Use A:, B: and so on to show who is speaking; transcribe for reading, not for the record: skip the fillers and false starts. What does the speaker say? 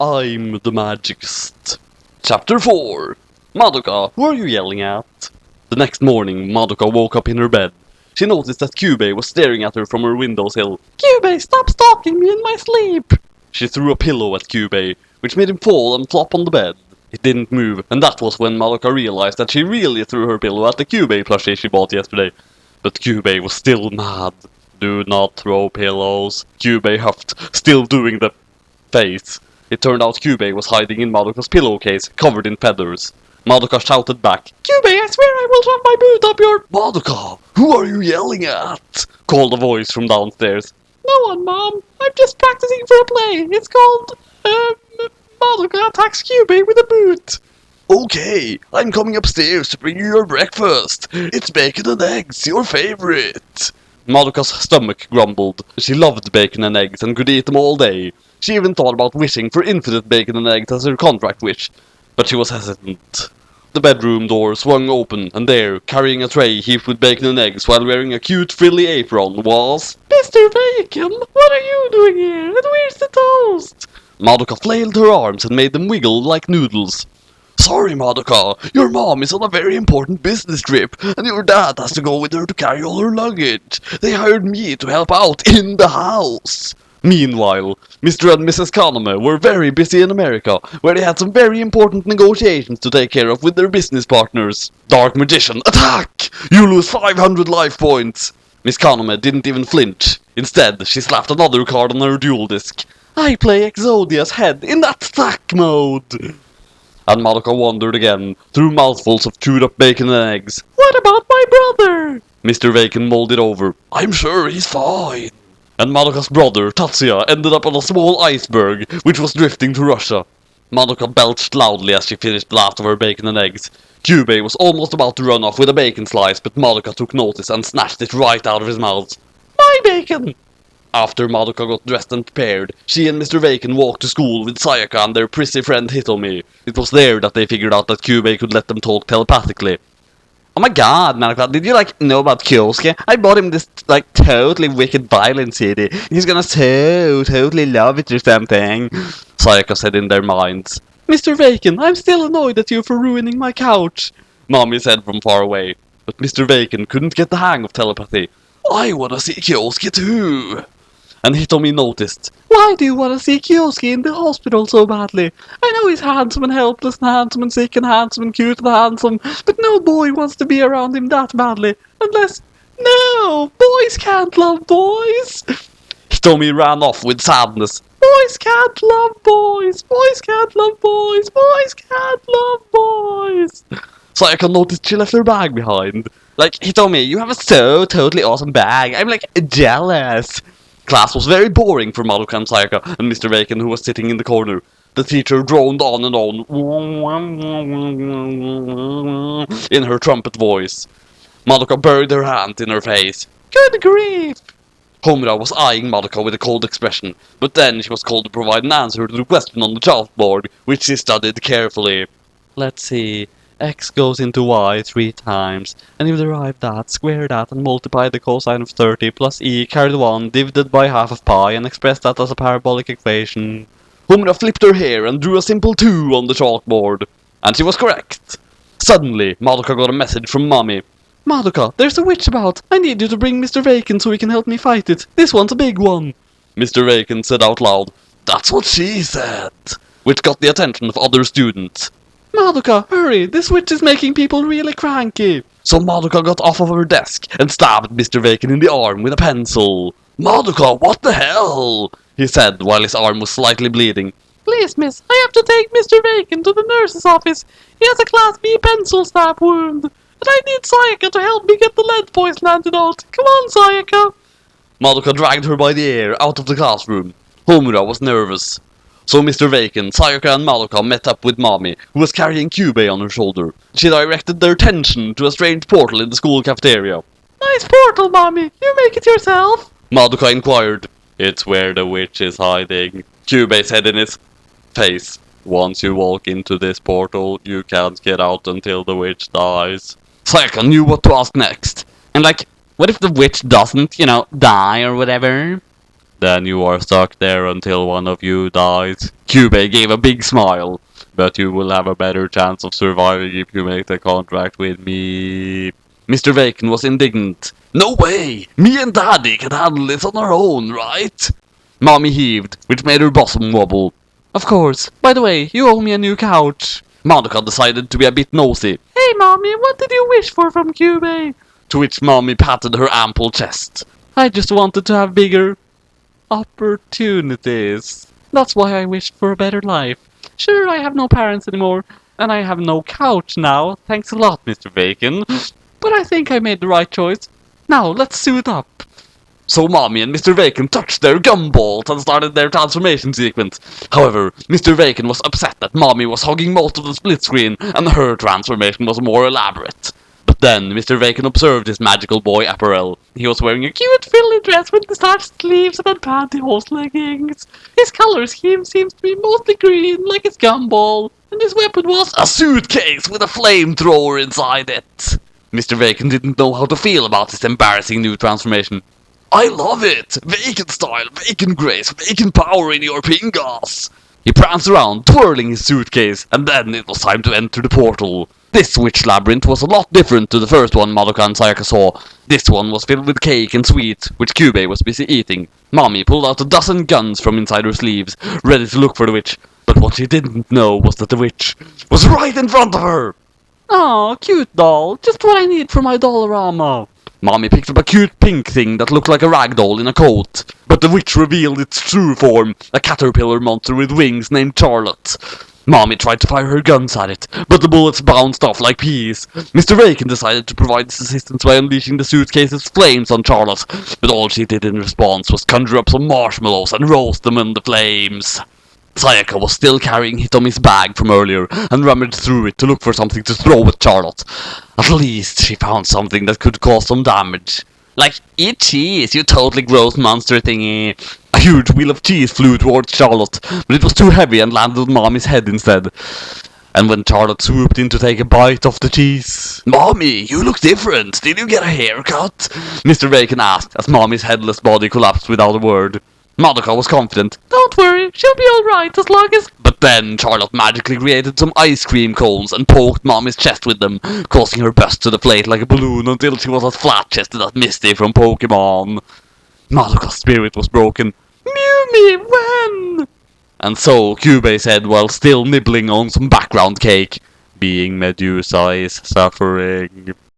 A: I'm the Magicest. Chapter 4. Madoka, who are you yelling at? The next morning, Madoka woke up in her bed. She noticed that Kyubey was staring at her from her windowsill. Kyubey, stop stalking me in my sleep! She threw a pillow at Kyubey, which made him fall and flop on the bed. It didn't move, and that was when Madoka realized that she really threw her pillow at the Kyubey plushie she bought yesterday. But Kyubey was still mad. Do not throw pillows, Kyubey huffed, still doing the face. It turned out Kyubey was hiding in Madoka's pillowcase, covered in feathers. Madoka shouted back, Kyubey, I swear I will shove my boot up your— Madoka, who are you yelling at? Called a voice from downstairs. No one, Mom. I'm just practicing for a play. It's called, Madoka attacks Kyubey with a boot. Okay, I'm coming upstairs to bring you your breakfast. It's bacon and eggs, your favorite. Madoka's stomach grumbled. She loved bacon and eggs and could eat them all day. She even thought about wishing for infinite bacon and eggs as her contract wish, but she was hesitant. The bedroom door swung open, and there, carrying a tray heaped with bacon and eggs while wearing a cute frilly apron, was— Mr. Vacan, what are you doing here? And where's the toast? Madoka flailed her arms and made them wiggle like noodles. Sorry, Madoka, your mom is on a very important business trip, and your dad has to go with her to carry all her luggage. They hired me to help out in the house. Meanwhile, Mr. and Mrs. Kaname were very busy in America, where they had some very important negotiations to take care of with their business partners. Dark Magician, attack! You lose 500 life points! Miss Kaname didn't even flinch. Instead, she slapped another card on her duel disc. I play Exodia's head in attack mode! And Madoka wondered again, through mouthfuls of chewed up bacon and eggs. What about my brother? Mr. Vacan mulled it over. I'm sure he's fine. And Madoka's brother, Tatsuya, ended up on a small iceberg, which was drifting to Russia. Madoka belched loudly as she finished the last of her bacon and eggs. Kyubey was almost about to run off with a bacon slice, but Madoka took notice and snatched it right out of his mouth. My bacon! After Madoka got dressed and prepared, she and Mr. Vacan walked to school with Sayaka and their prissy friend Hitomi. It was there that they figured out that Kyubey could let them talk telepathically. Oh my god, Madoka, did you, know about Kyosuke? I bought him this, totally wicked violin CD. He's gonna totally love it or something, Sayaka said in their minds. Mr. Vacan, I'm still annoyed at you for ruining my couch, Mommy said from far away. But Mr. Vacan couldn't get the hang of telepathy. I wanna see Kyosuke too. And Hitomi noticed. Why do you want to see Kyosuke in the hospital so badly? I know he's handsome and helpless and handsome and sick and handsome and cute and handsome, but no boy wants to be around him that badly. Unless... No! Boys can't love boys! Hitomi ran off with sadness. Boys can't love boys! Boys can't love boys! Boys can't love boys! Sayaka noticed she left her bag behind. Hitomi, you have a totally awesome bag. I'm jealous. Class was very boring for Madoka and Sayaka and Mr. Vacan, who was sitting in the corner. The teacher droned on and on in her trumpet voice. Madoka buried her hand in her face. Good grief! Homura was eyeing Madoka with a cold expression, but then she was called to provide an answer to the question on the chalkboard, which she studied carefully. Let's see. X goes into Y 3 times, and you derive that, square that, and multiply the cosine of 30 plus E carried 1 divided by half of pi and express that as a parabolic equation. Homura flipped her hair and drew a simple 2 on the chalkboard. And she was correct. Suddenly, Madoka got a message from Mommy. Madoka, there's a witch about. I need you to bring Mr. Vacan so he can help me fight it. This one's a big one. Mr. Vacan said out loud, That's what she said, which got the attention of other students. Madoka, hurry! This witch is making people really cranky! So Madoka got off of her desk and stabbed Mr. Vacan in the arm with a pencil. Madoka, what the hell? He said while his arm was slightly bleeding. Please, miss, I have to take Mr. Vacan to the nurse's office. He has a Class B pencil stab wound. And I need Sayaka to help me get the lead poison antidote. Come on, Sayaka! Madoka dragged her by the ear out of the classroom. Homura was nervous. So Mr. Vacan, Sayaka and Madoka met up with Mommy, who was carrying Kyubey on her shoulder. She directed their attention to a strange portal in the school cafeteria. Nice portal, Mommy! You make it yourself? Madoka inquired. It's where the witch is hiding, Kyubey said in his face. Once you walk into this portal, you can't get out until the witch dies. Sayaka knew what to ask next. And what if the witch doesn't, die or whatever? Then you are stuck there until one of you dies. Kyubey gave a big smile. But you will have a better chance of surviving if you make the contract with me. Mr. Vacan was indignant. No way! Me and Daddy can handle this on our own, right? Mommy heaved, which made her bosom wobble. Of course. By the way, you owe me a new couch. Madoka decided to be a bit nosy. Hey, Mommy, what did you wish for from Kyubey? To which Mommy patted her ample chest. I just wanted to have bigger opportunities. That's why I wished for a better life. Sure, I have no parents anymore, and I have no couch now. Thanks a lot, Mr. Vacan. But I think I made the right choice. Now, let's suit up. So Mommy and Mr. Vacan touched their gumballs and started their transformation sequence. However, Mr. Vacan was upset that Mommy was hogging most of the split screen, and her transformation was more elaborate. But then Mr. Vacan observed his magical boy apparel. He was wearing a cute frilly dress with starched sleeves and pantyhose leggings. His color scheme seems to be mostly green, like his gumball, and his weapon was a suitcase with a flamethrower inside it. Mr. Vacan didn't know how to feel about this embarrassing new transformation. I love it! Vacan style, Vacan grace, Vacan power in your pingas! He pranced around, twirling his suitcase, and then it was time to enter the portal. This witch labyrinth was a lot different to the first one Madoka and Sayaka saw. This one was filled with cake and sweets, which Kyubey was busy eating. Mommy pulled out a dozen guns from inside her sleeves, ready to look for the witch. But what she didn't know was that the witch was right in front of her! Aw, cute doll. Just what I need for my Dollarama. Mommy picked up a cute pink thing that looked like a rag doll in a coat. But the witch revealed its true form, a caterpillar monster with wings named Charlotte. Mommy tried to fire her guns at it, but the bullets bounced off like peas. Mr. Vacan decided to provide this assistance by unleashing the suitcase's flames on Charlotte, but all she did in response was conjure up some marshmallows and roast them in the flames. Sayaka was still carrying Hitomi's bag from earlier and rummaged through it to look for something to throw at Charlotte. At least she found something that could cause some damage. Like, eat cheese, you totally gross monster thingy. A huge wheel of cheese flew towards Charlotte, but it was too heavy and landed on Mommy's head instead. And when Charlotte swooped in to take a bite of the cheese... Mommy, you look different. Did you get a haircut? Mr. Vacan asked as Mommy's headless body collapsed without a word. Madoka was confident. Don't worry, she'll be alright as long as... But then Charlotte magically created some ice cream cones and poked Mommy's chest with them, causing her bust to deflate like a balloon until she was as flat-chested as Misty from Pokemon. Madoka's spirit was broken. Mew me, when? And so Kyubey said while still nibbling on some background cake, being Medusa is suffering.